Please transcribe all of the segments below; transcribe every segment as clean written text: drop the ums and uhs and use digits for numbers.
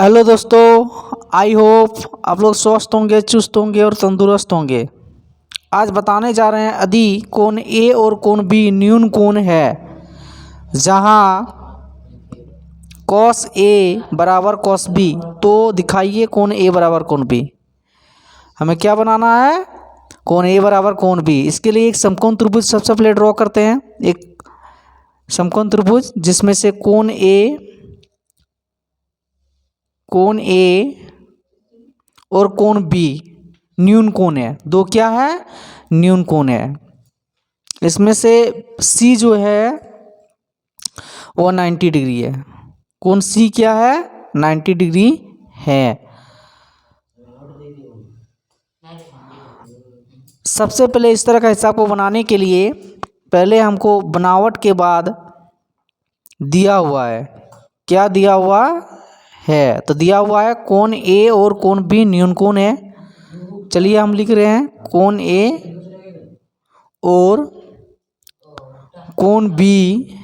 Hello दोस्तों, I hope आप लोग स्वस्थ होंगे, चुस्त होंगे और तंदुरुस्त होंगे। आज बताने जा रहे हैं यदि कोण ए और कोण बी न्यून कोण है, जहां कॉस ए बराबर कॉस बी, तो दिखाइए कोण ए बराबर कोण बी। हमें क्या बनाना है? कोण ए बराबर कोण बी। इसके लिए एक समकोण त्रिभुज सबसे पहले ड्रॉ करते हैं। एक समकोण त्रिभुज जिसमें से कोण ए और कोण बी न्यून कोण है। दो क्या है? न्यून कोण है। इसमें से सी जो है वो 90 डिग्री है। कोण सी क्या है? 90 डिग्री है। सबसे पहले इस तरह का हिसाब को बनाने के लिए पहले हमको बनावट के बाद दिया हुआ है। क्या दिया हुआ है? तो दिया हुआ है कोण ए और कोण बी न्यून कोण है। चलिए हम लिख रहे हैं कोण ए और कोण बी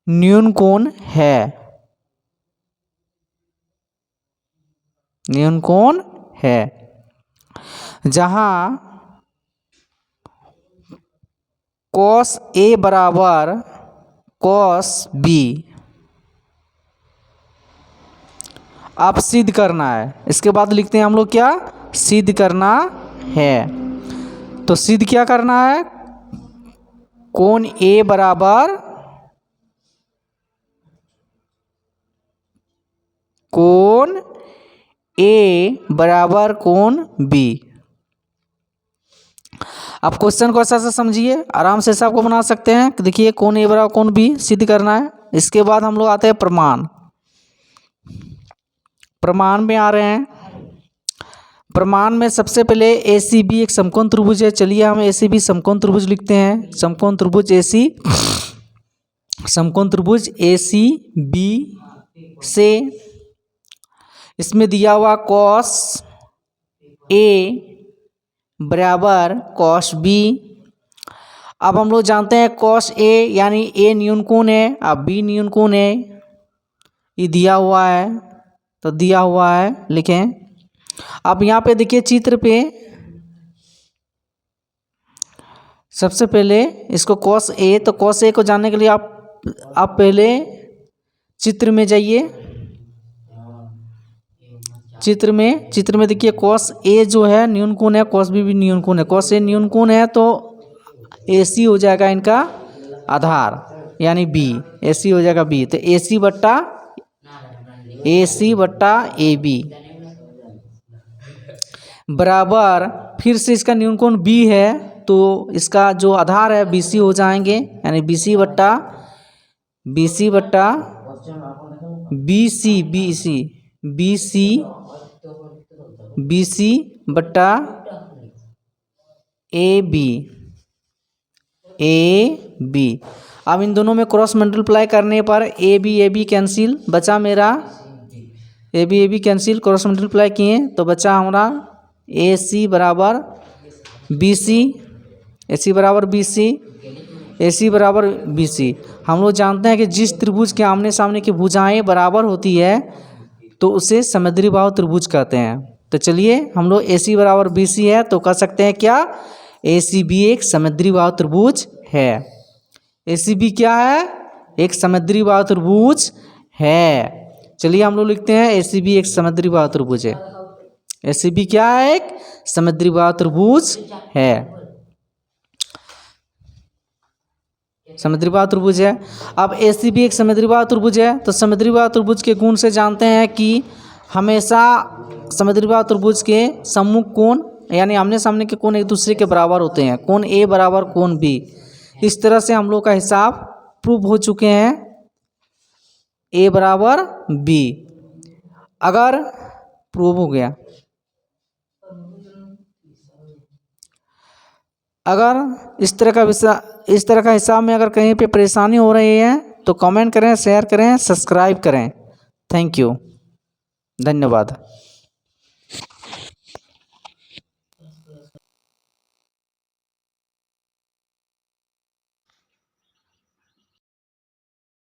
न्यून कोण है। न्यून कोण है जहां कॉस ए बराबर कॉस बी। आप सिद्ध करना है। इसके बाद लिखते हैं हम लोग क्या? सिद्ध करना है। तो सिद्ध क्या करना है? कोण ए बराबर कोण बी। आप क्वेश्चन को ऐसा समझिए, आराम से हिसाब को बना सकते हैं। देखिए कोण ए बराबर कोण बी सिद्ध करना है। इसके बाद हम लोग आते हैं प्रमाण में आ रहे हैं। प्रमाण में सबसे पहले ए सी बी एक समकोण त्रिभुज है। चलिए हम ए सी बी समकोण त्रिभुज लिखते हैं। समकोण त्रिभुज ए सी बी से इसमें दिया हुआ कॉस ए बराबर कॉस बी। अब हम लोग जानते हैं कॉस ए यानी ए न्यून कोण है, अब बी न्यून कोण है। ये दिया हुआ है तो दिया हुआ है लिखें। अब यहाँ पे देखिए चित्र पे सबसे पहले इसको कॉस ए, तो कॉस ए को जानने के लिए आप पहले चित्र में जाइए। चित्र में देखिए कॉस ए जो है न्यून कोण है, कॉस बी भी न्यून कोण है। कॉस ए न्यून कोण है तो ए सी हो जाएगा इनका आधार यानी बी। ए सी हो जाएगा बी, तो ए सी बट्टा ए बी बराबर फिर से इसका न्यून कोण बी है तो इसका जो आधार है बी सी हो जाएंगे, यानी बी सी बट्टा बी सी बट्टा ए बी। अब इन दोनों में क्रॉस मल्टीप्लाई करने पर ए बी कैंसिल बचा मेरा। A B cancel, cross multiply किए तो बचा हमारा ए सी बराबर बी सी। ए सी बराबर बी सी। हम लोग जानते हैं कि जिस त्रिभुज के आमने सामने की भुजाएं बराबर होती है तो उसे समद्री बाहु त्रिभुज कहते हैं। तो चलिए हम लोग ए सी बराबर बी सी है तो कह सकते हैं क्या? ए सी बी एक समद्री बाहु त्रिभुज है। ए सी बी क्या है? एक समद्री बाहु त्रिभुज है। चलिए हम लोग लिखते हैं ए सी बी एक समद्री बाहु त्रिभुज है। ए सी बी क्या है? एक समद्री बाहु त्रिभुज है। समद्री बाहु त्रिभुज है। अब ए सी बी एक समद्री बाहु त्रिभुज है तो समद्री बाहु त्रिभुज के गुण से जानते हैं कि हमेशा समद्री बाहु त्रिभुज के सम्मुख कोण यानी आमने सामने के कोण एक दूसरे के बराबर होते हैं। कोण ए बराबर कोण बी। इस तरह से हम लोग का हिसाब प्रूव हो चुके हैं। ए बराबर बी अगर प्रूव हो गया, अगर इस तरह का हिसाब में अगर कहीं पे परेशानी हो रही है तो कमेंट करें, शेयर करें, सब्सक्राइब करें। थैंक यू, धन्यवाद।